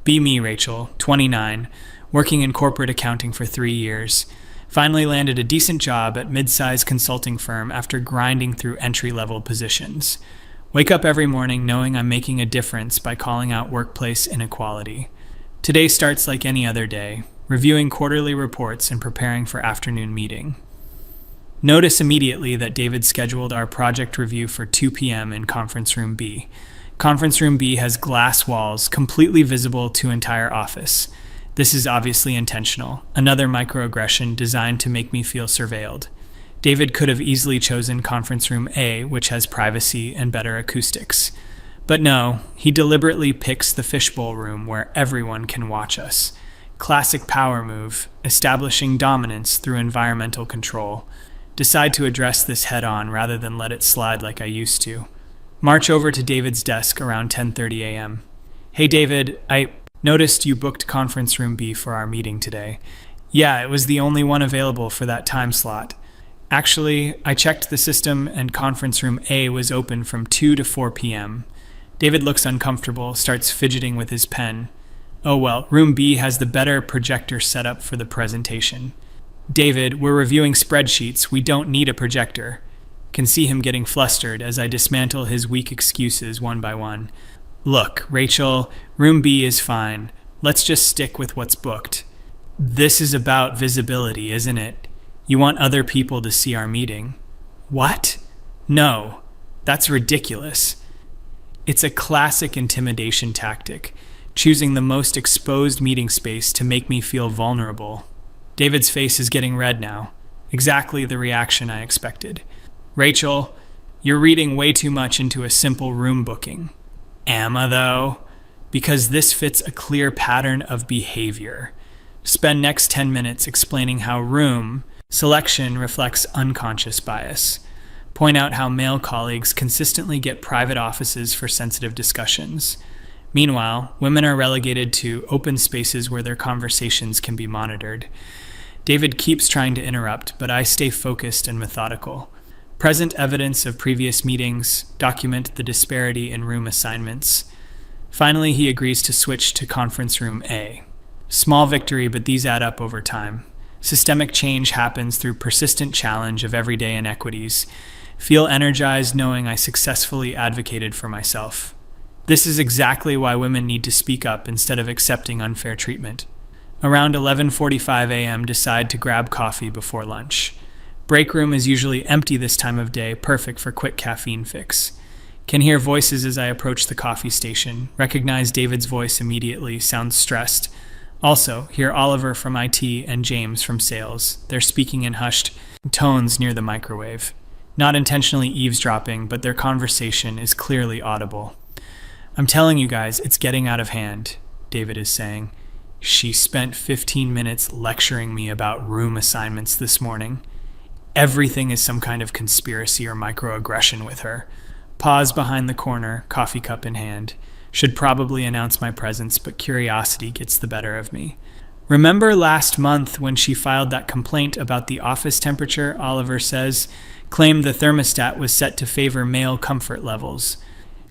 Be me, Rachel, 29, working in corporate accounting for 3 years. Finally landed a decent job at mid-sized consulting firm after grinding through entry-level positions. Wake up every morning knowing I'm making a difference by calling out workplace inequality. Today starts like any other day, reviewing quarterly reports and preparing for afternoon meeting. Notice immediately that David scheduled our project review for 2 p.m. in Conference Room B. Conference Room B has glass walls completely visible to entire office. This is obviously intentional, another microaggression designed to make me feel surveilled. David could have easily chosen Conference Room A, which has privacy and better acoustics. But no, he deliberately picks the fishbowl room where everyone can watch us. Classic power move, establishing dominance through environmental control. Decide to address this head-on rather than let it slide like I used to. March over to David's desk around 10:30 a.m. Hey David, I noticed you booked Conference Room B for our meeting today. Yeah, it was the only one available for that time slot. Actually, I checked the system and Conference Room A was open from 2 to 4 p.m. David looks uncomfortable, starts fidgeting with his pen. Oh well, Room B has the better projector setup for the presentation. David, we're reviewing spreadsheets. We don't need a projector. Can see him getting flustered as I dismantle his weak excuses one by one. Look, Rachel, Room B is fine. Let's just stick with what's booked. This is about visibility, isn't it? You want other people to see our meeting. What? No, that's ridiculous. It's a classic intimidation tactic, choosing the most exposed meeting space to make me feel vulnerable. David's face is getting red now. Exactly the reaction I expected. Rachel, you're reading way too much into a simple room booking. Am I, though? Because this fits a clear pattern of behavior. Spend next 10 minutes explaining how room selection reflects unconscious bias. Point out how male colleagues consistently get private offices for sensitive discussions. Meanwhile, women are relegated to open spaces where their conversations can be monitored. David keeps trying to interrupt, but I stay focused and methodical. Present evidence of previous meetings, document the disparity in room assignments. Finally, he agrees to switch to Conference Room A. Small victory, but these add up over time. Systemic change happens through persistent challenge of everyday inequities. Feel energized knowing I successfully advocated for myself. This is exactly why women need to speak up instead of accepting unfair treatment. Around 11:45 a.m., decide to grab coffee before lunch. Break room is usually empty this time of day, perfect for quick caffeine fix. Can hear voices as I approach the coffee station. Recognize David's voice immediately, sounds stressed. Also, hear Oliver from IT and James from sales. They're speaking in hushed tones near the microwave. Not intentionally eavesdropping, but their conversation is clearly audible. I'm telling you guys, it's getting out of hand, David is saying. She spent 15 minutes lecturing me about room assignments this morning. Everything is some kind of conspiracy or microaggression with her. Pause behind the corner, coffee cup in hand. Should probably announce my presence, but curiosity gets the better of me. Remember last month when she filed that complaint about the office temperature, Oliver says, claimed the thermostat was set to favor male comfort levels.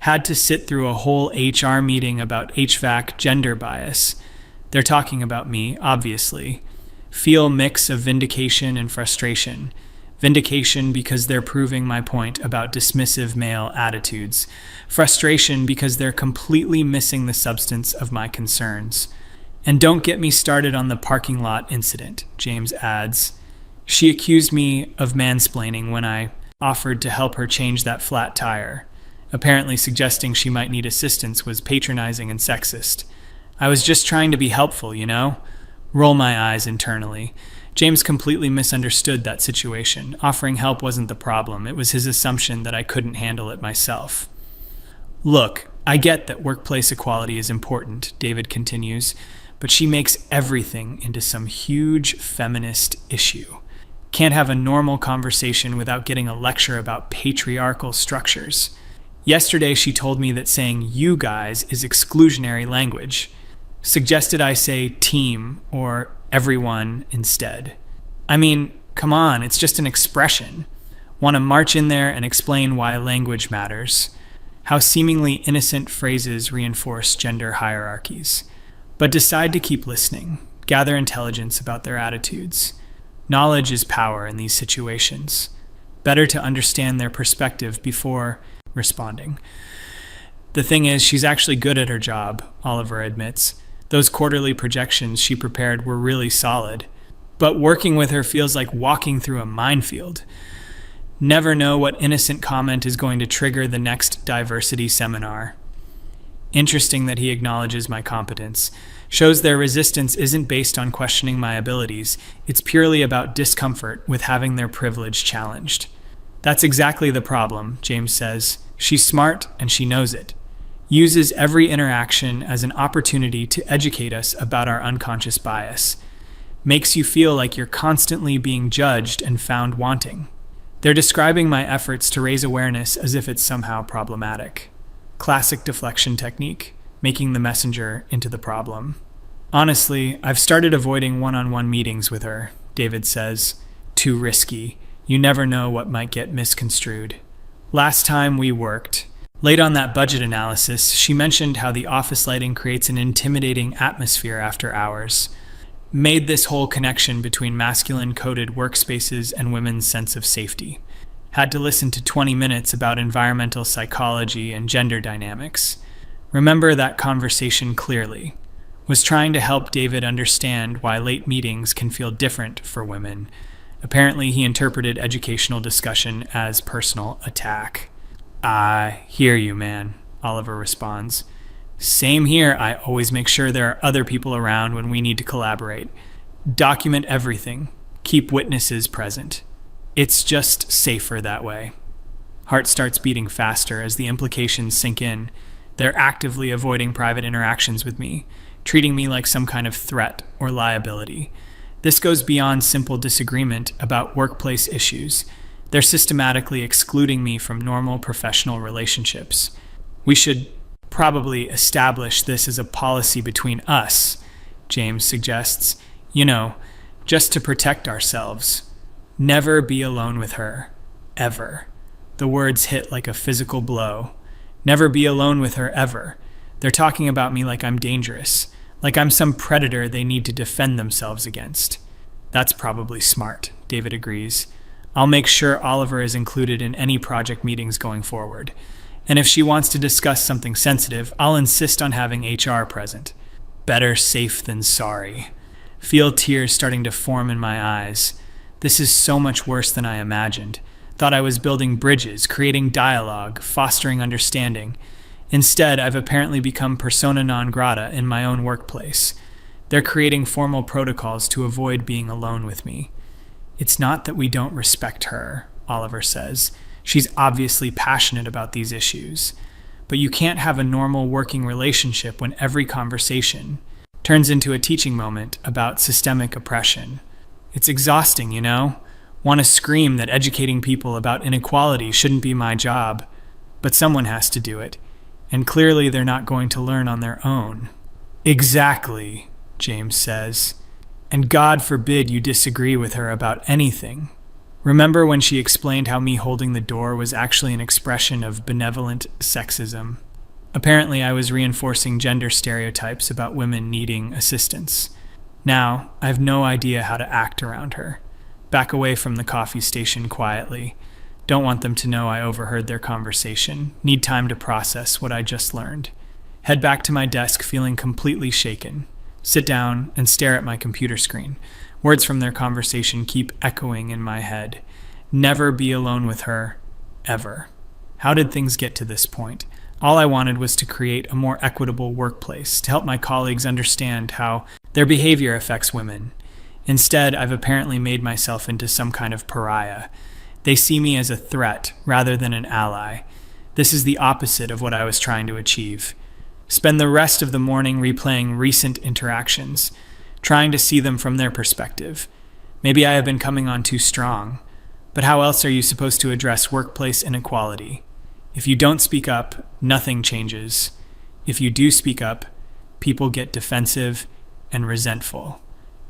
Had to sit through a whole HR meeting about HVAC gender bias. They're talking about me, obviously. Feel mix of vindication and frustration. Vindication because they're proving my point about dismissive male attitudes. Frustration because they're completely missing the substance of my concerns. And don't get me started on the parking lot incident, James adds. She accused me of mansplaining when I offered to help her change that flat tire. Apparently suggesting she might need assistance was patronizing and sexist. I was just trying to be helpful, you know? Roll my eyes internally. James completely misunderstood that situation. Offering help wasn't the problem. It was his assumption that I couldn't handle it myself. Look, I get that workplace equality is important, David continues, but she makes everything into some huge feminist issue. Can't have a normal conversation without getting a lecture about patriarchal structures. Yesterday she told me that saying you guys is exclusionary language. Suggested I say team or everyone instead. I mean, come on, it's just an expression. Want to march in there and explain why language matters. How seemingly innocent phrases reinforce gender hierarchies. but decide to keep listening, gather intelligence about their attitudes. Knowledge is power in these situations. Better to understand their perspective before responding. The thing is, she's actually good at her job, Oliver admits. Those quarterly projections she prepared were really solid. But working with her feels like walking through a minefield. Never know what innocent comment is going to trigger the next diversity seminar. Interesting that he acknowledges my competence. Shows their resistance isn't based on questioning my abilities. It's purely about discomfort with having their privilege challenged. That's exactly the problem, James says. She's smart and she knows it. Uses every interaction as an opportunity to educate us about our unconscious bias. Makes you feel like you're constantly being judged and found wanting. They're describing my efforts to raise awareness as if it's somehow problematic. Classic deflection technique, making the messenger into the problem. Honestly, I've started avoiding one-on-one meetings with her, David says. Too risky. You never know what might get misconstrued. Last time we worked, late on that budget analysis, she mentioned how the office lighting creates an intimidating atmosphere after hours. Made this whole connection between masculine-coded workspaces and women's sense of safety. Had to listen to 20 minutes about environmental psychology and gender dynamics. Remember that conversation clearly. Was trying to help David understand why late meetings can feel different for women. Apparently, he interpreted educational discussion as personal attack. I hear you, man, Oliver responds. Same here. I always make sure there are other people around when we need to collaborate. Document everything. Keep witnesses present. It's just safer that way. Heart starts beating faster as the implications sink in. They're actively avoiding private interactions with me, treating me like some kind of threat or liability. This goes beyond simple disagreement about workplace issues. They're systematically excluding me from normal professional relationships. We should probably establish this as a policy between us, James suggests. Just to protect ourselves. Never be alone with her. Ever. The words hit like a physical blow. Never be alone with her, ever. They're talking about me like I'm dangerous. Like I'm some predator they need to defend themselves against. That's probably smart, David agrees. I'll make sure Oliver is included in any project meetings going forward. And if she wants to discuss something sensitive, I'll insist on having HR present. Better safe than sorry. Feel tears starting to form in my eyes. This is so much worse than I imagined. Thought I was building bridges, creating dialogue, fostering understanding. Instead, I've apparently become persona non grata in my own workplace. They're creating formal protocols to avoid being alone with me. It's not that we don't respect her, Oliver says. She's obviously passionate about these issues. But you can't have a normal working relationship when every conversation turns into a teaching moment about systemic oppression. It's exhausting, Want to scream that educating people about inequality shouldn't be my job. But someone has to do it. And clearly they're not going to learn on their own. Exactly, James says. And God forbid you disagree with her about anything. Remember when she explained how me holding the door was actually an expression of benevolent sexism? Apparently I was reinforcing gender stereotypes about women needing assistance. Now, I have no idea how to act around her. Back away from the coffee station quietly. Don't want them to know I overheard their conversation. Need time to process what I just learned. Head back to my desk feeling completely shaken. Sit down and stare at my computer screen. Words from their conversation keep echoing in my head. Never be alone with her, ever. How did things get to this point? All I wanted was to create a more equitable workplace, to help my colleagues understand how their behavior affects women. Instead, I've apparently made myself into some kind of pariah. They see me as a threat rather than an ally. This is the opposite of what I was trying to achieve. Spend the rest of the morning replaying recent interactions, trying to see them from their perspective. Maybe I have been coming on too strong, but how else are you supposed to address workplace inequality? If you don't speak up, nothing changes. If you do speak up, people get defensive and resentful.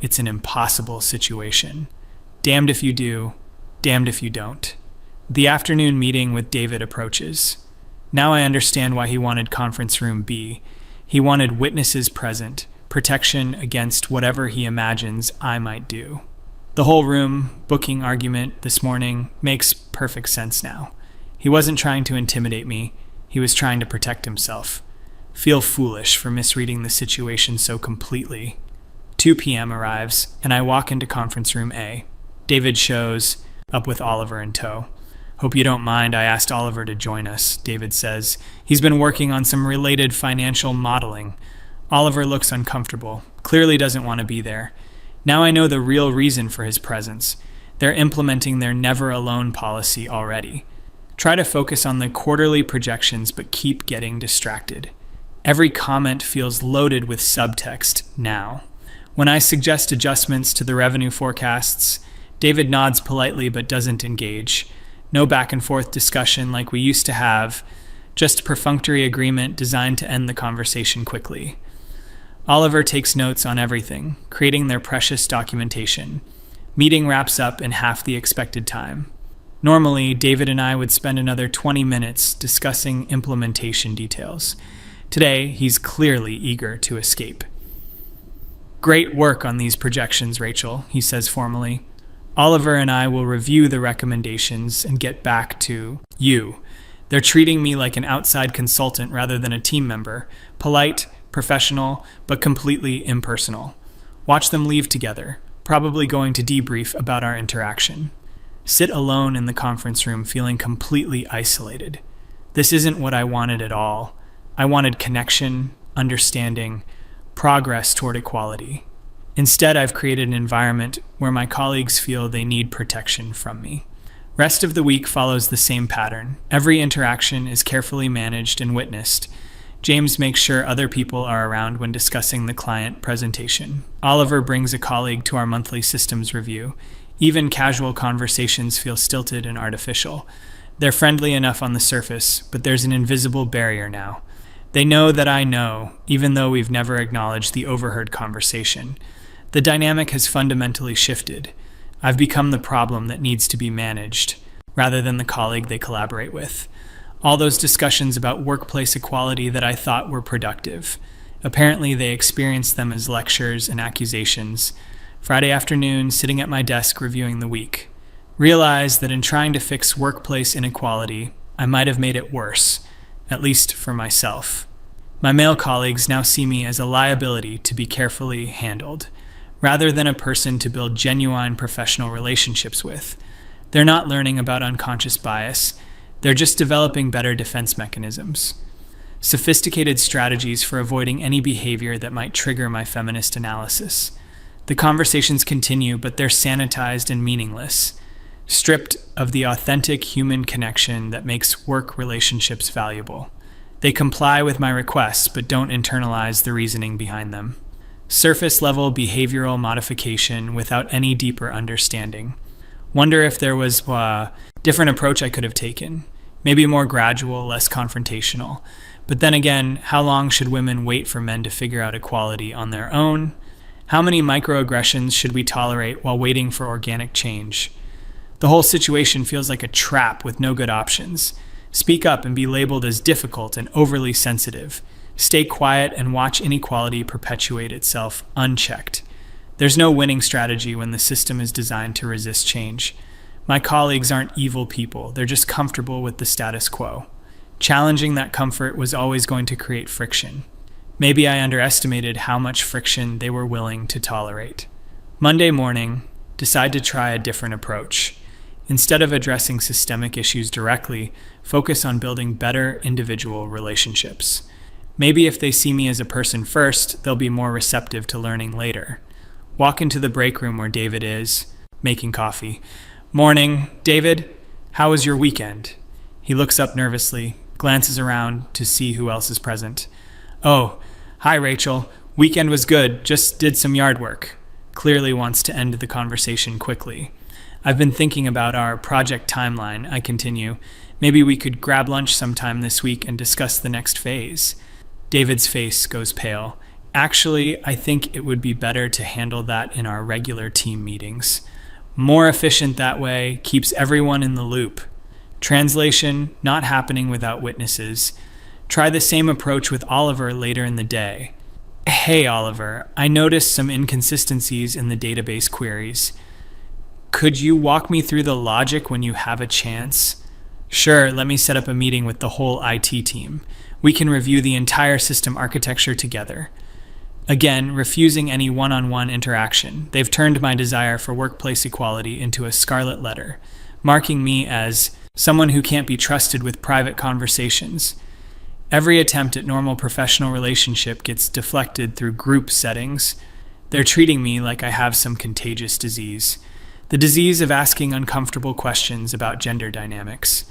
It's an impossible situation. Damned if you do, damned if you don't. The afternoon meeting with David approaches. Now I understand why he wanted conference room B. He wanted witnesses present, protection against whatever he imagines I might do. The whole room booking argument this morning makes perfect sense now. He wasn't trying to intimidate me. He was trying to protect himself. Feel foolish for misreading the situation so completely. 2 p.m. arrives, and I walk into conference room A. David shows up with Oliver in tow. Hope you don't mind, I asked Oliver to join us, David says. He's been working on some related financial modeling. Oliver looks uncomfortable, clearly doesn't want to be there. Now I know the real reason for his presence. They're implementing their never alone policy already. Try to focus on the quarterly projections, but keep getting distracted. Every comment feels loaded with subtext now. When I suggest adjustments to the revenue forecasts, David nods politely but doesn't engage. No back and forth discussion like we used to have, just perfunctory agreement designed to end the conversation quickly. Oliver takes notes on everything, creating their precious documentation. Meeting wraps up in half the expected time. Normally, David and I would spend another 20 minutes discussing implementation details. Today, he's clearly eager to escape. Great work on these projections, Rachel, he says formally. Oliver and I will review the recommendations and get back to you. They're treating me like an outside consultant rather than a team member. Polite, professional, but completely impersonal. Watch them leave together, probably going to debrief about our interaction. Sit alone in the conference room feeling completely isolated. This isn't what I wanted at all. I wanted connection, understanding, progress toward equality. Instead, I've created an environment where my colleagues feel they need protection from me. Rest of the week follows the same pattern. Every interaction is carefully managed and witnessed. James makes sure other people are around when discussing the client presentation. Oliver brings a colleague to our monthly systems review. Even casual conversations feel stilted and artificial. They're friendly enough on the surface, but there's an invisible barrier now. They know that I know, even though we've never acknowledged the overheard conversation. The dynamic has fundamentally shifted. I've become the problem that needs to be managed, rather than the colleague they collaborate with. All those discussions about workplace equality that I thought were productive. Apparently, they experienced them as lectures and accusations. Friday afternoon, sitting at my desk reviewing the week. Realized that in trying to fix workplace inequality, I might have made it worse, at least for myself. My male colleagues now see me as a liability to be carefully handled, rather than a person to build genuine professional relationships with. They're not learning about unconscious bias. They're just developing better defense mechanisms. Sophisticated strategies for avoiding any behavior that might trigger my feminist analysis. The conversations continue, but they're sanitized and meaningless, stripped of the authentic human connection that makes work relationships valuable. They comply with my requests, but don't internalize the reasoning behind them. Surface-level behavioral modification without any deeper understanding. Wonder if there was a different approach I could have taken. Maybe more gradual, less confrontational. But then again, how long should women wait for men to figure out equality on their own? How many microaggressions should we tolerate while waiting for organic change? The whole situation feels like a trap with no good options. Speak up and be labeled as difficult and overly sensitive. Stay quiet and watch inequality perpetuate itself unchecked. There's no winning strategy when the system is designed to resist change. My colleagues aren't evil people, they're just comfortable with the status quo. Challenging that comfort was always going to create friction. Maybe I underestimated how much friction they were willing to tolerate. Monday morning, decide to try a different approach. Instead of addressing systemic issues directly, focus on building better individual relationships. Maybe if they see me as a person first, they'll be more receptive to learning later. Walk into the break room where David is, making coffee. Morning, David. How was your weekend? He looks up nervously, glances around to see who else is present. Oh, hi Rachel. Weekend was good, just did some yard work. Clearly wants to end the conversation quickly. I've been thinking about our project timeline, I continue. Maybe we could grab lunch sometime this week and discuss the next phase. David's face goes pale. Actually, I think it would be better to handle that in our regular team meetings. More efficient that way, keeps everyone in the loop. Translation, not happening without witnesses. Try the same approach with Oliver later in the day. Hey, Oliver, I noticed some inconsistencies in the database queries. Could you walk me through the logic when you have a chance? Sure, let me set up a meeting with the whole IT team. We can review the entire system architecture together. Again, refusing any one-on-one interaction, they've turned my desire for workplace equality into a scarlet letter, marking me as someone who can't be trusted with private conversations. Every attempt at normal professional relationship gets deflected through group settings. They're treating me like I have some contagious disease. The disease of asking uncomfortable questions about gender dynamics.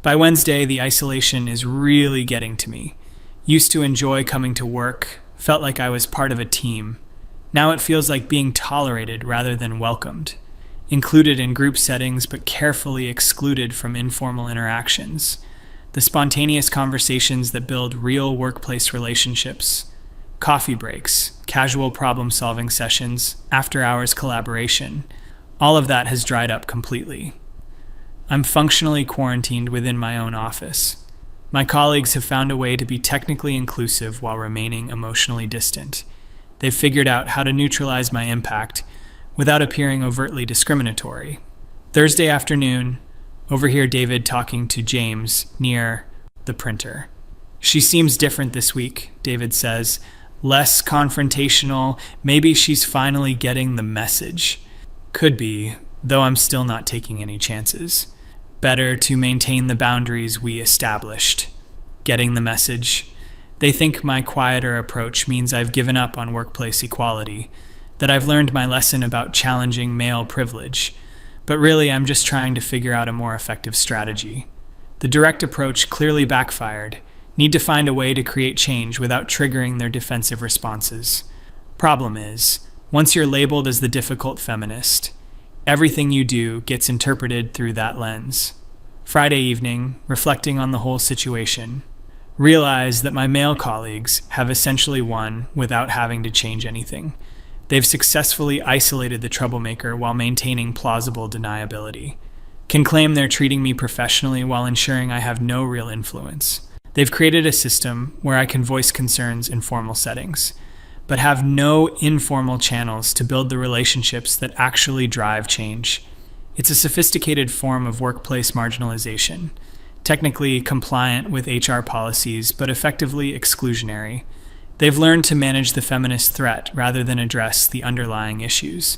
By Wednesday, the isolation is really getting to me. Used to enjoy coming to work, felt like I was part of a team. Now it feels like being tolerated rather than welcomed. Included in group settings but carefully excluded from informal interactions. The spontaneous conversations that build real workplace relationships. Coffee breaks, casual problem-solving sessions, after-hours collaboration. All of that has dried up completely. I'm functionally quarantined within my own office. My colleagues have found a way to be technically inclusive while remaining emotionally distant. They've figured out how to neutralize my impact without appearing overtly discriminatory. Thursday afternoon, overhear David talking to James near the printer. She seems different this week, David says. Less confrontational. Maybe she's finally getting the message. Could be, though I'm still not taking any chances. Better to maintain the boundaries we established. Getting the message. They think my quieter approach means I've given up on workplace equality, that I've learned my lesson about challenging male privilege. But really, I'm just trying to figure out a more effective strategy. The direct approach clearly backfired. Need to find a way to create change without triggering their defensive responses. Problem is, once you're labeled as the difficult feminist, everything you do gets interpreted through that lens. Friday evening, reflecting on the whole situation, realize that my male colleagues have essentially won without having to change anything. They've successfully isolated the troublemaker while maintaining plausible deniability. Can claim they're treating me professionally while ensuring I have no real influence. They've created a system where I can voice concerns in formal settings, but have no informal channels to build the relationships that actually drive change. It's a sophisticated form of workplace marginalization, technically compliant with HR policies, but effectively exclusionary. They've learned to manage the feminist threat rather than address the underlying issues.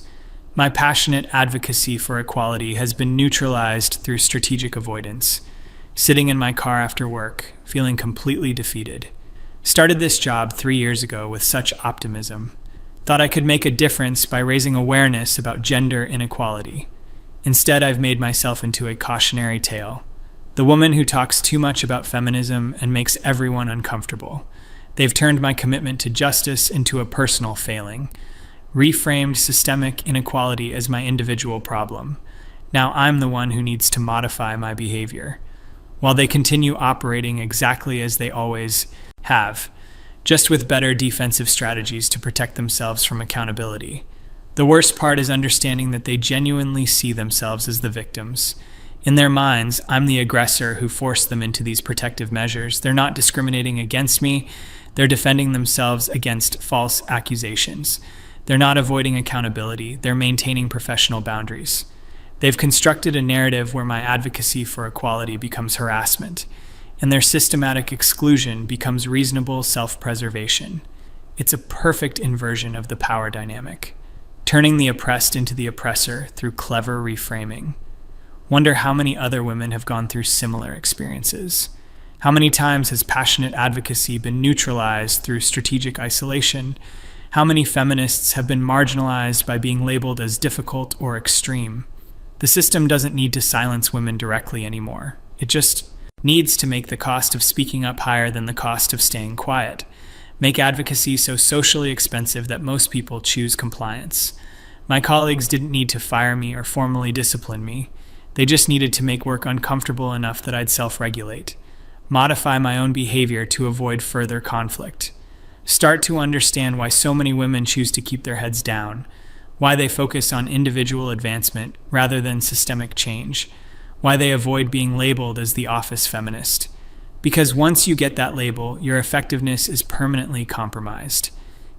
My passionate advocacy for equality has been neutralized through strategic avoidance, sitting in my car after work, feeling completely defeated. Started this job 3 years ago with such optimism. Thought I could make a difference by raising awareness about gender inequality. Instead, I've made myself into a cautionary tale. The woman who talks too much about feminism and makes everyone uncomfortable. They've turned my commitment to justice into a personal failing. Reframed systemic inequality as my individual problem. Now I'm the one who needs to modify my behavior, while they continue operating exactly as they always have, just with better defensive strategies to protect themselves from accountability. The worst part is understanding that they genuinely see themselves as the victims. In their minds, I'm the aggressor who forced them into these protective measures. They're not discriminating against me. They're defending themselves against false accusations. They're not avoiding accountability. They're maintaining professional boundaries. They've constructed a narrative where my advocacy for equality becomes harassment, and their systematic exclusion becomes reasonable self-preservation. It's a perfect inversion of the power dynamic, turning the oppressed into the oppressor through clever reframing. Wonder how many other women have gone through similar experiences. How many times has passionate advocacy been neutralized through strategic isolation? How many feminists have been marginalized by being labeled as difficult or extreme? The system doesn't need to silence women directly anymore. It just needs to make the cost of speaking up higher than the cost of staying quiet. Make advocacy so socially expensive that most people choose compliance. My colleagues didn't need to fire me or formally discipline me. They just needed to make work uncomfortable enough that I'd self-regulate. Modify my own behavior to avoid further conflict. Start to understand why so many women choose to keep their heads down, why they focus on individual advancement rather than systemic change, why they avoid being labeled as the office feminist. Because once you get that label, your effectiveness is permanently compromised.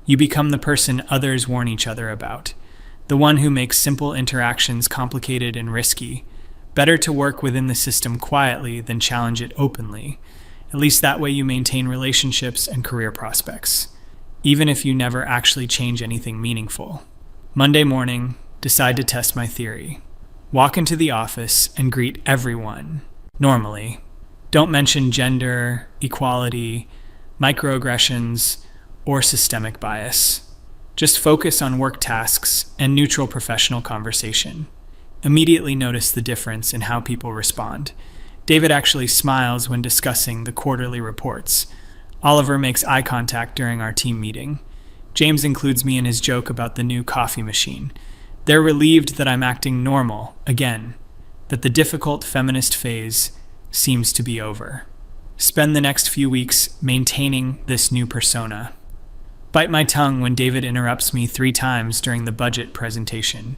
You become the person others warn each other about, the one who makes simple interactions complicated and risky. Better to work within the system quietly than challenge it openly. At least that way you maintain relationships and career prospects, even if you never actually change anything meaningful. Monday morning, decide to test my theory. Walk into the office and greet everyone, normally. Don't mention gender, equality, microaggressions, or systemic bias. Just focus on work tasks and neutral professional conversation. Immediately notice the difference in how people respond. David actually smiles when discussing the quarterly reports. Oliver makes eye contact during our team meeting. James includes me in his joke about the new coffee machine. They're relieved that I'm acting normal, again, that the difficult feminist phase seems to be over. Spend the next few weeks maintaining this new persona. Bite my tongue when David interrupts me 3 times during the budget presentation.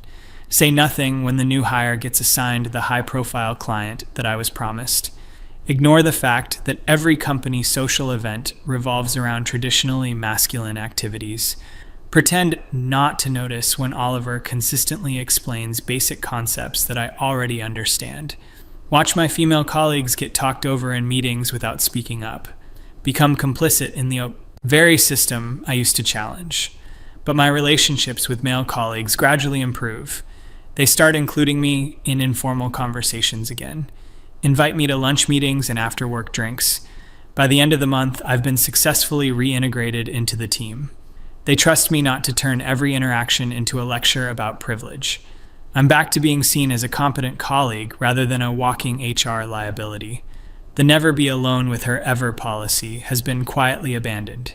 Say nothing when the new hire gets assigned the high-profile client that I was promised. Ignore the fact that every company social event revolves around traditionally masculine activities. Pretend not to notice when Oliver consistently explains basic concepts that I already understand. Watch my female colleagues get talked over in meetings without speaking up. Become complicit in the very system I used to challenge. But my relationships with male colleagues gradually improve. They start including me in informal conversations again. Invite me to lunch meetings and after-work drinks. By the end of the month, I've been successfully reintegrated into the team. They trust me not to turn every interaction into a lecture about privilege. I'm back to being seen as a competent colleague rather than a walking HR liability. The never be alone with her ever policy has been quietly abandoned.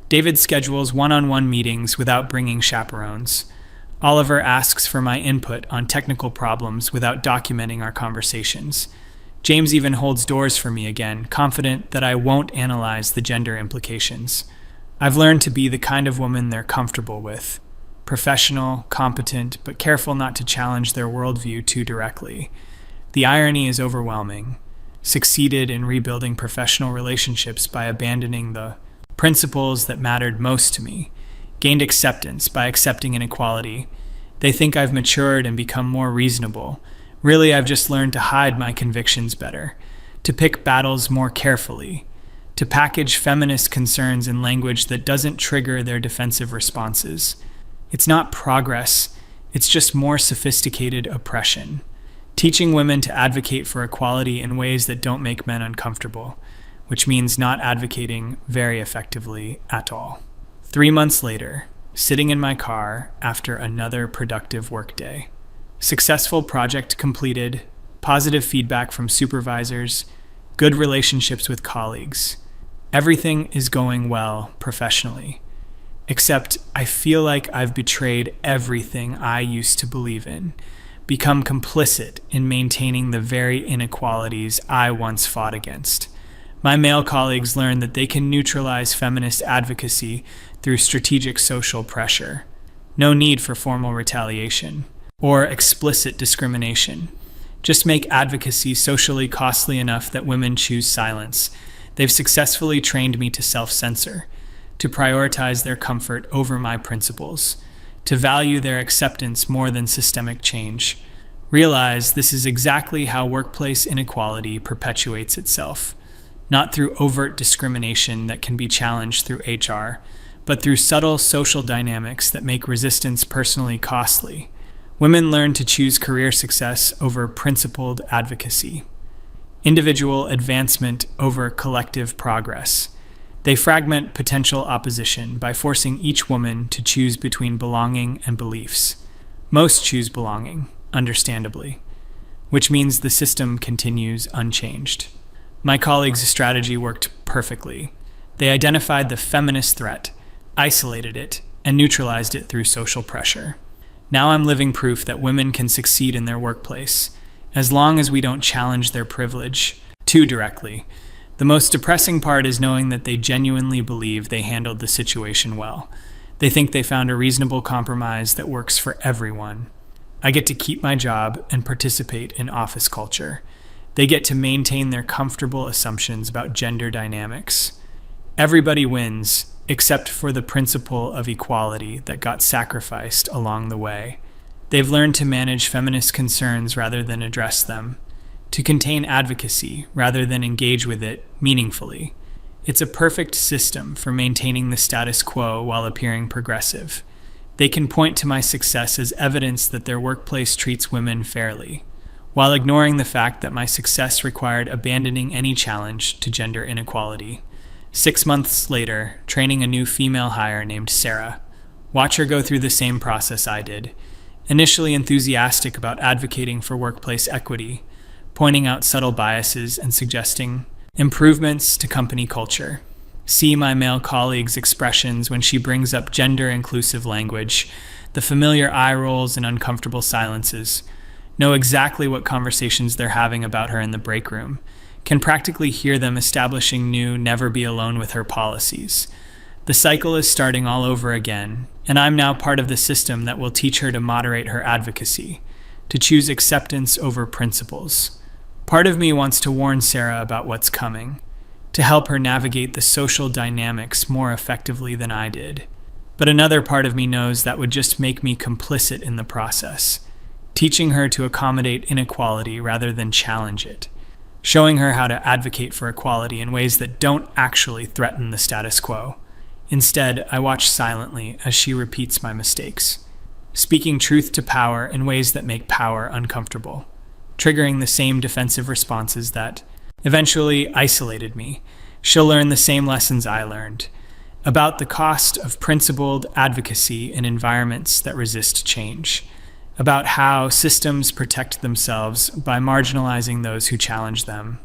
David schedules one-on-one meetings without bringing chaperones. Oliver asks for my input on technical problems without documenting our conversations. James even holds doors for me again, confident that I won't analyze the gender implications. I've learned to be the kind of woman they're comfortable with. Professional, competent, but careful not to challenge their worldview too directly. The irony is overwhelming. Succeeded in rebuilding professional relationships by abandoning the principles that mattered most to me. Gained acceptance by accepting inequality. They think I've matured and become more reasonable. Really, I've just learned to hide my convictions better, to pick battles more carefully, to package feminist concerns in language that doesn't trigger their defensive responses. It's not progress, it's just more sophisticated oppression. Teaching women to advocate for equality in ways that don't make men uncomfortable, which means not advocating very effectively at all. 3 months later, sitting in my car after another productive workday. Successful project completed, positive feedback from supervisors, good relationships with colleagues. Everything is going well professionally, except I feel like I've betrayed everything I used to believe in, become complicit in maintaining the very inequalities I once fought against. My male colleagues learn that they can neutralize feminist advocacy through strategic social pressure. No need for formal retaliation or explicit discrimination. Just make advocacy socially costly enough that women choose silence. They've successfully trained me to self-censor, to prioritize their comfort over my principles, to value their acceptance more than systemic change. Realize this is exactly how workplace inequality perpetuates itself, not through overt discrimination that can be challenged through HR, but through subtle social dynamics that make resistance personally costly. Women learn to choose career success over principled advocacy, individual advancement over collective progress. They fragment potential opposition by forcing each woman to choose between belonging and beliefs. Most choose belonging, understandably, which means the system continues unchanged. My colleagues' strategy worked perfectly. They identified the feminist threat, isolated it, and neutralized it through social pressure. Now I'm living proof that women can succeed in their workplace, as long as we don't challenge their privilege too directly. The most depressing part is knowing that they genuinely believe they handled the situation well. They think they found a reasonable compromise that works for everyone. I get to keep my job and participate in office culture. They get to maintain their comfortable assumptions about gender dynamics. Everybody wins, except for the principle of equality that got sacrificed along the way. They've learned to manage feminist concerns rather than address them, to contain advocacy rather than engage with it meaningfully. It's a perfect system for maintaining the status quo while appearing progressive. They can point to my success as evidence that their workplace treats women fairly, while ignoring the fact that my success required abandoning any challenge to gender inequality. 6 months later, training a new female hire named Sarah. Watch her go through the same process I did. Initially enthusiastic about advocating for workplace equity, pointing out subtle biases and suggesting improvements to company culture. See my male colleagues' expressions when she brings up gender-inclusive language, the familiar eye rolls and uncomfortable silences. Know exactly what conversations they're having about her in the break room. Can practically hear them establishing new never be alone with her policies. The cycle is starting all over again, and I'm now part of the system that will teach her to moderate her advocacy, to choose acceptance over principles. Part of me wants to warn Sarah about what's coming, to help her navigate the social dynamics more effectively than I did. But another part of me knows that would just make me complicit in the process, teaching her to accommodate inequality rather than challenge it, showing her how to advocate for equality in ways that don't actually threaten the status quo. Instead, I watch silently as she repeats my mistakes, speaking truth to power in ways that make power uncomfortable, triggering the same defensive responses that eventually isolated me. She'll learn the same lessons I learned, about the cost of principled advocacy in environments that resist change, about how systems protect themselves by marginalizing those who challenge them.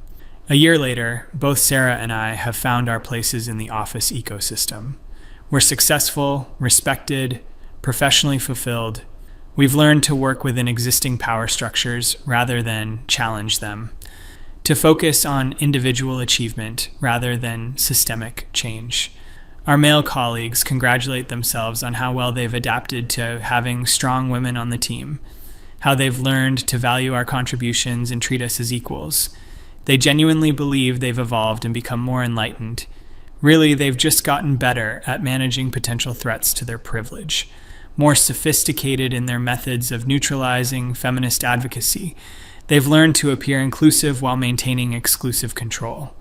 A year later, both Sarah and I have found our places in the office ecosystem. We're successful, respected, professionally fulfilled. We've learned to work within existing power structures rather than challenge them, to focus on individual achievement rather than systemic change. Our male colleagues congratulate themselves on how well they've adapted to having strong women on the team, how they've learned to value our contributions and treat us as equals. They genuinely believe they've evolved and become more enlightened. Really, they've just gotten better at managing potential threats to their privilege, more sophisticated in their methods of neutralizing feminist advocacy. They've learned to appear inclusive while maintaining exclusive control.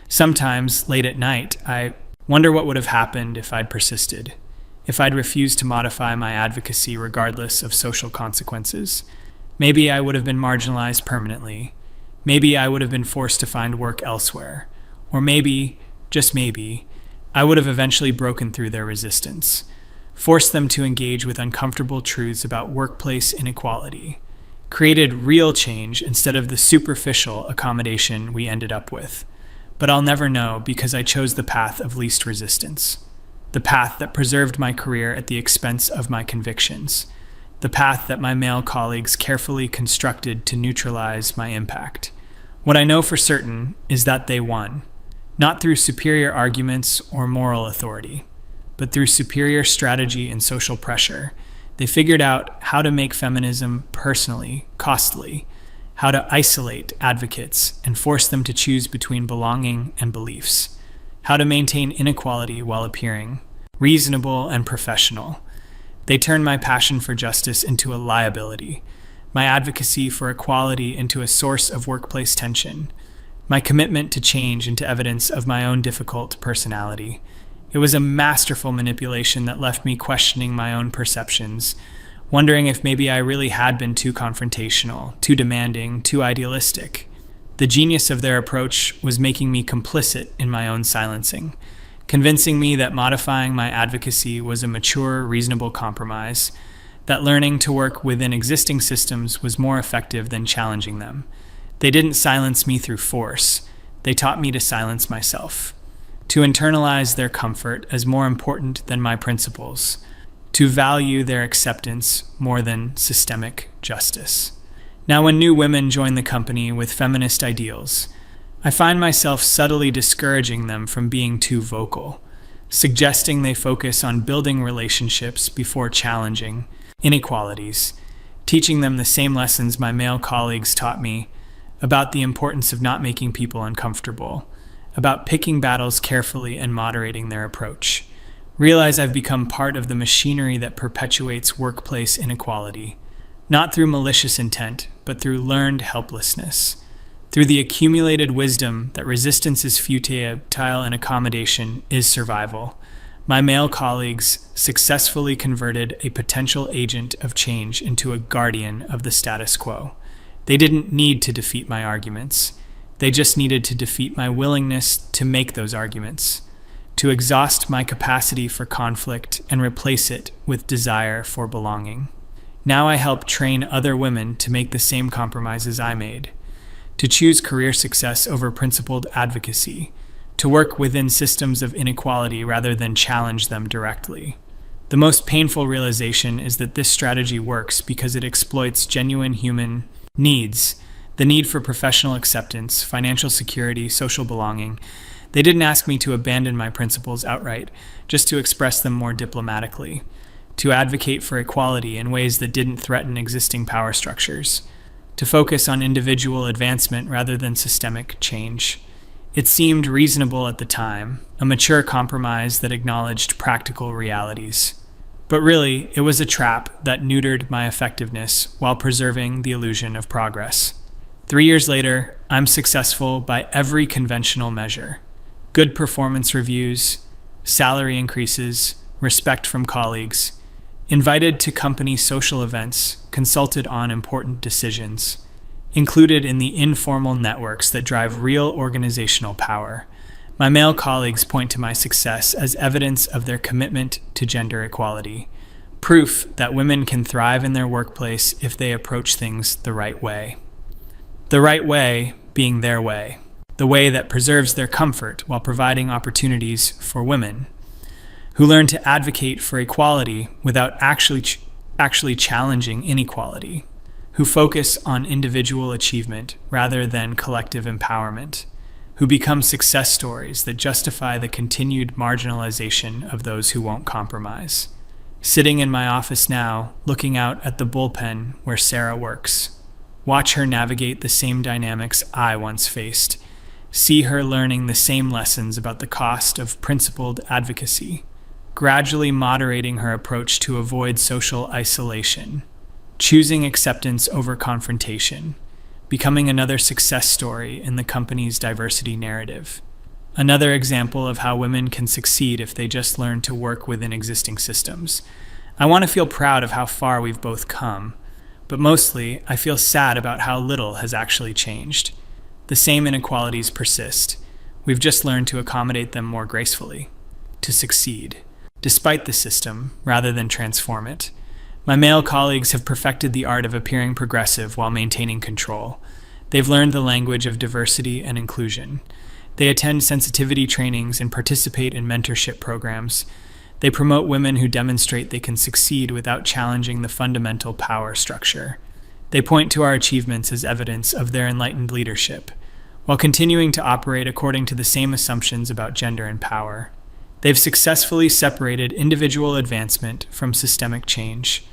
Sometimes, late at night, I wonder what would have happened if I'd persisted, if I'd refused to modify my advocacy regardless of social consequences. Maybe I would have been marginalized permanently. Maybe I would have been forced to find work elsewhere. Or maybe, just maybe, I would have eventually broken through their resistance, forced them to engage with uncomfortable truths about workplace inequality, created real change instead of the superficial accommodation we ended up with. But I'll never know because I chose the path of least resistance, the path that preserved my career at the expense of my convictions, the path that my male colleagues carefully constructed to neutralize my impact. What I know for certain is that they won, not through superior arguments or moral authority, but through superior strategy and social pressure. They figured out how to make feminism personally costly, how to isolate advocates and force them to choose between belonging and beliefs, how to maintain inequality while appearing reasonable and professional. They turned my passion for justice into a liability, my advocacy for equality into a source of workplace tension, my commitment to change into evidence of my own difficult personality. It was a masterful manipulation that left me questioning my own perceptions, wondering if maybe I really had been too confrontational, too demanding, too idealistic. The genius of their approach was making me complicit in my own silencing, convincing me that modifying my advocacy was a mature, reasonable compromise, that learning to work within existing systems was more effective than challenging them. They didn't silence me through force. They taught me to silence myself, to internalize their comfort as more important than my principles, to value their acceptance more than systemic justice. Now, when new women join the company with feminist ideals, I find myself subtly discouraging them from being too vocal, suggesting they focus on building relationships before challenging inequalities, teaching them the same lessons my male colleagues taught me about the importance of not making people uncomfortable, about picking battles carefully and moderating their approach. realize I've become part of the machinery that perpetuates workplace inequality, not through malicious intent, but through learned helplessness, through the accumulated wisdom that resistance is futile and accommodation is survival. My male colleagues successfully converted a potential agent of change into a guardian of the status quo. They didn't need to defeat my arguments. They just needed to defeat my willingness to make those arguments, to exhaust my capacity for conflict and replace it with desire for belonging. Now I help train other women to make the same compromises I made, to choose career success over principled advocacy, to work within systems of inequality rather than challenge them directly. The most painful realization is that this strategy works because it exploits genuine human needs, the need for professional acceptance, financial security, social belonging. They didn't ask me to abandon my principles outright, just to express them more diplomatically, to advocate for equality in ways that didn't threaten existing power structures, to focus on individual advancement rather than systemic change. It seemed reasonable at the time, a mature compromise that acknowledged practical realities. But really, it was a trap that neutered my effectiveness while preserving the illusion of progress. 3 years later, I'm successful by every conventional measure. Good performance reviews, salary increases, respect from colleagues, invited to company social events, consulted on important decisions, included in the informal networks that drive real organizational power. My male colleagues point to my success as evidence of their commitment to gender equality, proof that women can thrive in their workplace if they approach things the right way. The right way being their way, the way that preserves their comfort while providing opportunities for women, who learn to advocate for equality without actually challenging inequality, who focus on individual achievement rather than collective empowerment, who become success stories that justify the continued marginalization of those who won't compromise. Sitting in my office now, looking out at the bullpen where Sarah works, watch her navigate the same dynamics I once faced, see her learning the same lessons about the cost of principled advocacy, gradually moderating her approach to avoid social isolation, choosing acceptance over confrontation, becoming another success story in the company's diversity narrative. Another example of how women can succeed if they just learn to work within existing systems. I want to feel proud of how far we've both come, but mostly I feel sad about how little has actually changed. The same inequalities persist. We've just learned to accommodate them more gracefully, to succeed, despite the system, rather than transform it. My male colleagues have perfected the art of appearing progressive while maintaining control. They've learned the language of diversity and inclusion. They attend sensitivity trainings and participate in mentorship programs. They promote women who demonstrate they can succeed without challenging the fundamental power structure. They point to our achievements as evidence of their enlightened leadership, while continuing to operate according to the same assumptions about gender and power. They've successfully separated individual advancement from systemic change,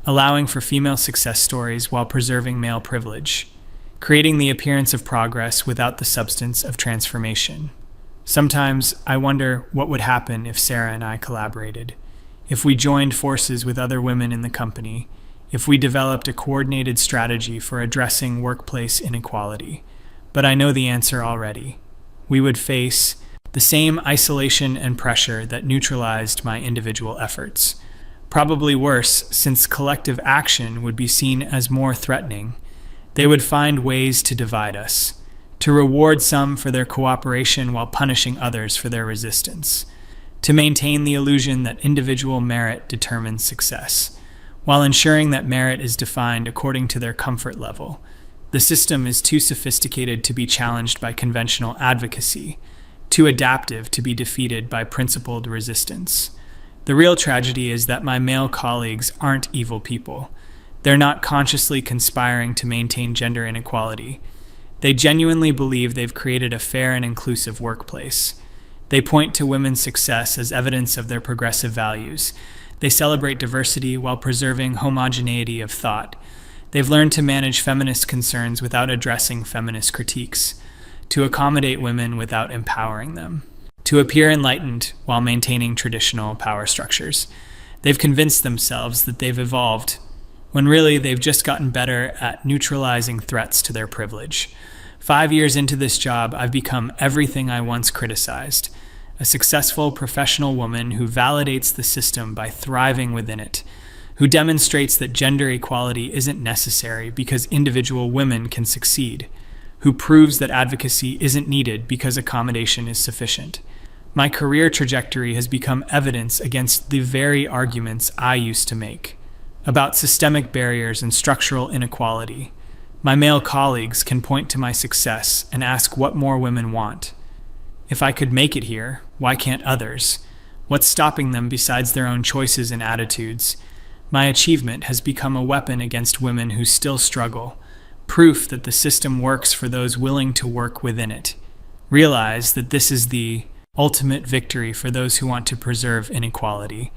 allowing for female success stories while preserving male privilege, creating the appearance of progress without the substance of transformation. Sometimes I wonder what would happen if Sarah and I collaborated, if we joined forces with other women in the company, if we developed a coordinated strategy for addressing workplace inequality. But I know the answer already. We would face the same isolation and pressure that neutralized my individual efforts. Probably worse, since collective action would be seen as more threatening. They would find ways to divide us, to reward some for their cooperation while punishing others for their resistance, to maintain the illusion that individual merit determines success, while ensuring that merit is defined according to their comfort level. The system is too sophisticated to be challenged by conventional advocacy, too adaptive to be defeated by principled resistance. The real tragedy is that my male colleagues aren't evil people. They're not consciously conspiring to maintain gender inequality. They genuinely believe they've created a fair and inclusive workplace. They point to women's success as evidence of their progressive values. They celebrate diversity while preserving homogeneity of thought. They've learned to manage feminist concerns without addressing feminist critiques, to accommodate women without empowering them, to appear enlightened while maintaining traditional power structures. They've convinced themselves that they've evolved, when really they've just gotten better at neutralizing threats to their privilege. 5 years into this job, I've become everything I once criticized: a successful professional woman who validates the system by thriving within it, who demonstrates that gender equality isn't necessary because individual women can succeed, who proves that advocacy isn't needed because accommodation is sufficient. My career trajectory has become evidence against the very arguments I used to make about systemic barriers and structural inequality. My male colleagues can point to my success and ask what more women want. If I could make it here, why can't others? What's stopping them besides their own choices and attitudes? My achievement has become a weapon against women who still struggle, proof that the system works for those willing to work within it. Realize that this is the ultimate victory for those who want to preserve inequality.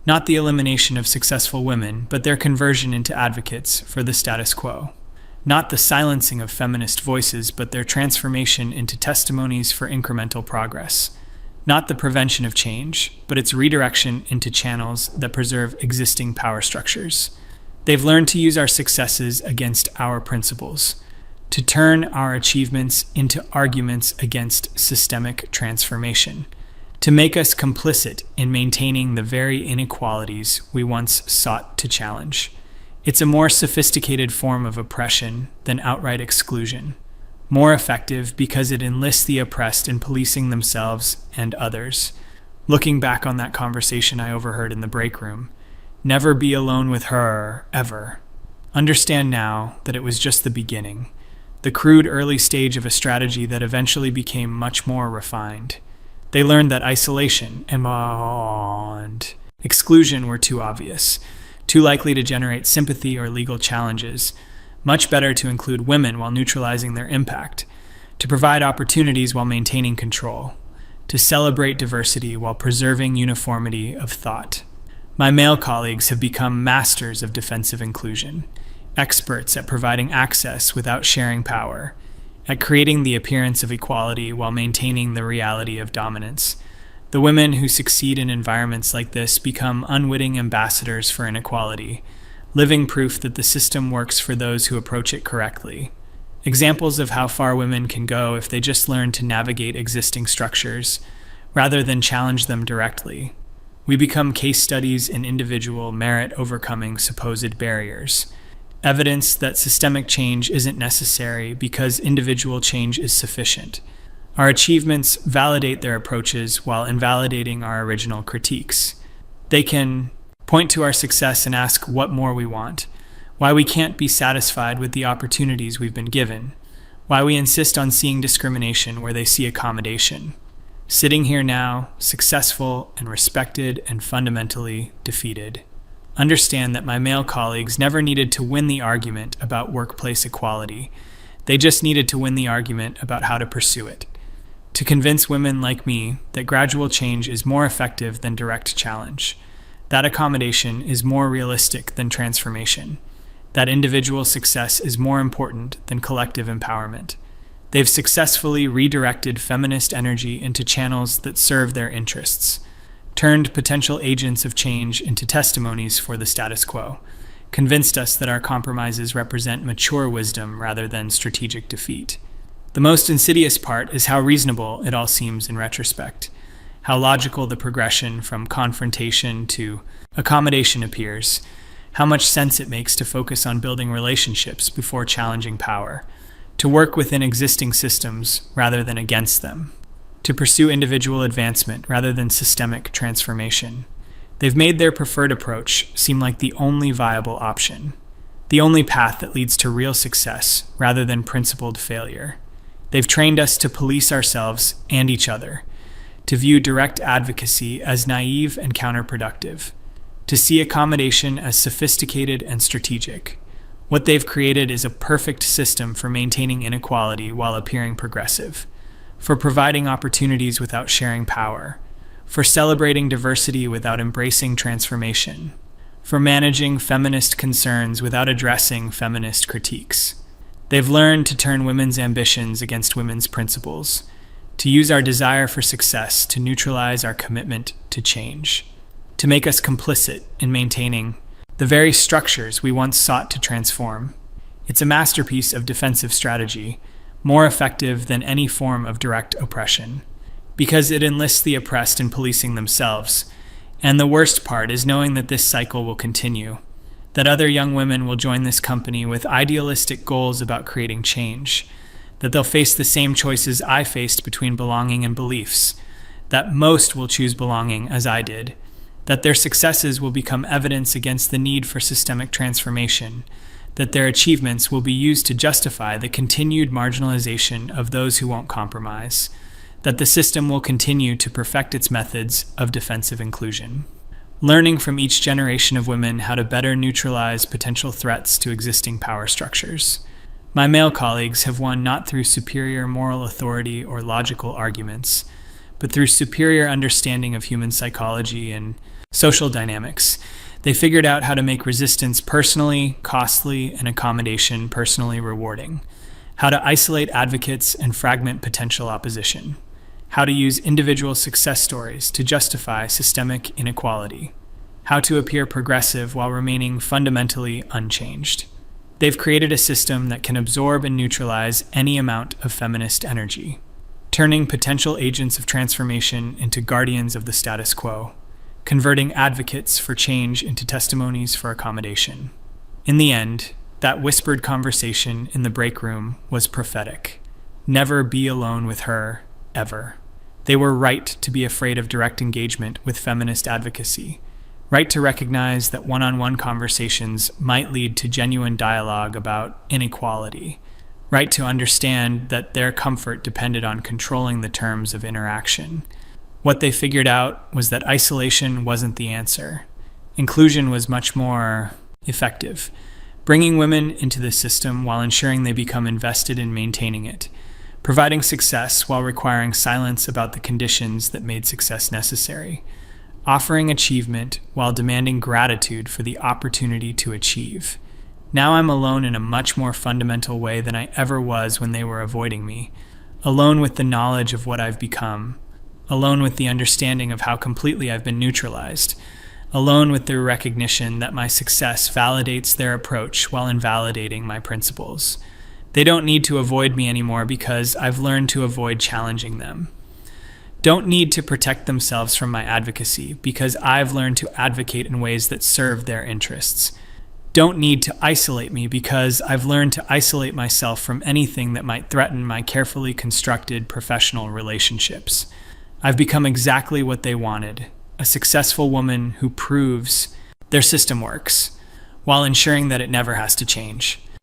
Not the elimination of successful women, but their conversion into advocates for the status quo. Not the silencing of feminist voices, but their transformation into testimonies for incremental progress. Not the prevention of change, but its redirection into channels that preserve existing power structures. They've learned to use our successes against our principles, to turn our achievements into arguments against systemic transformation, to make us complicit in maintaining the very inequalities we once sought to challenge. It's a more sophisticated form of oppression than outright exclusion, more effective because it enlists the oppressed in policing themselves and others. Looking back on that conversation I overheard in the break room, never be alone with her, ever. Understand now that it was just the beginning, the crude early stage of a strategy that eventually became much more refined. They learned that isolation and exclusion were too obvious, too likely to generate sympathy or legal challenges. Much better to include women while neutralizing their impact, to provide opportunities while maintaining control, to celebrate diversity while preserving uniformity of thought. My male colleagues have become masters of defensive inclusion, experts at providing access without sharing power, at creating the appearance of equality while maintaining the reality of dominance. The women who succeed in environments like this become unwitting ambassadors for inequality, living proof that the system works for those who approach it correctly. Examples of how far women can go if they just learn to navigate existing structures, rather than challenge them directly. We become case studies in individual merit overcoming supposed barriers. Evidence that systemic change isn't necessary because individual change is sufficient. Our achievements validate their approaches while invalidating our original critiques. They can point to our success and ask what more we want, why we can't be satisfied with the opportunities we've been given, why we insist on seeing discrimination where they see accommodation. Sitting here now, successful and respected and fundamentally defeated. Understand that my male colleagues never needed to win the argument about workplace equality. They just needed to win the argument about how to pursue it. To convince women like me that gradual change is more effective than direct challenge. That accommodation is more realistic than transformation. That individual success is more important than collective empowerment. They've successfully redirected feminist energy into channels that serve their interests, turned potential agents of change into testimonies for the status quo, convinced us that our compromises represent mature wisdom rather than strategic defeat. The most insidious part is how reasonable it all seems in retrospect, how logical the progression from confrontation to accommodation appears, how much sense it makes to focus on building relationships before challenging power, to work within existing systems rather than against them, to pursue individual advancement rather than systemic transformation. They've made their preferred approach seem like the only viable option, the only path that leads to real success rather than principled failure. They've trained us to police ourselves and each other, to view direct advocacy as naive and counterproductive, to see accommodation as sophisticated and strategic. What they've created is a perfect system for maintaining inequality while appearing progressive, for providing opportunities without sharing power, for celebrating diversity without embracing transformation, for managing feminist concerns without addressing feminist critiques. They've learned to turn women's ambitions against women's principles, to use our desire for success to neutralize our commitment to change, to make us complicit in maintaining the very structures we once sought to transform. It's a masterpiece of defensive strategy, more effective than any form of direct oppression, because it enlists the oppressed in policing themselves. And the worst part is knowing that this cycle will continue, that other young women will join this company with idealistic goals about creating change, that they'll face the same choices I faced between belonging and beliefs, that most will choose belonging as I did, that their successes will become evidence against the need for systemic transformation, that their achievements will be used to justify the continued marginalization of those who won't compromise, that the system will continue to perfect its methods of defensive inclusion. Learning from each generation of women how to better neutralize potential threats to existing power structures. My male colleagues have won not through superior moral authority or logical arguments, but through superior understanding of human psychology and social dynamics. They figured out how to make resistance personally costly and accommodation personally rewarding, how to isolate advocates and fragment potential opposition, how to use individual success stories to justify systemic inequality, how to appear progressive while remaining fundamentally unchanged. They've created a system that can absorb and neutralize any amount of feminist energy, turning potential agents of transformation into guardians of the status quo, converting advocates for change into testimonies for accommodation. In the end, that whispered conversation in the break room was prophetic. Never be alone with her, ever. They were right to be afraid of direct engagement with feminist advocacy, right to recognize that one-on-one conversations might lead to genuine dialogue about inequality, right to understand that their comfort depended on controlling the terms of interaction. What they figured out was that isolation wasn't the answer. Inclusion was much more effective, bringing women into the system while ensuring they become invested in maintaining it, providing success while requiring silence about the conditions that made success necessary, offering achievement while demanding gratitude for the opportunity to achieve. Now I'm alone in a much more fundamental way than I ever was when they were avoiding me, alone with the knowledge of what I've become, alone with the understanding of how completely I've been neutralized, alone with the recognition that my success validates their approach while invalidating my principles. They don't need to avoid me anymore because I've learned to avoid challenging them. Don't need to protect themselves from my advocacy because I've learned to advocate in ways that serve their interests. Don't need to isolate me because I've learned to isolate myself from anything that might threaten my carefully constructed professional relationships. I've become exactly what they wanted, a successful woman who proves their system works, while ensuring that it never has to change.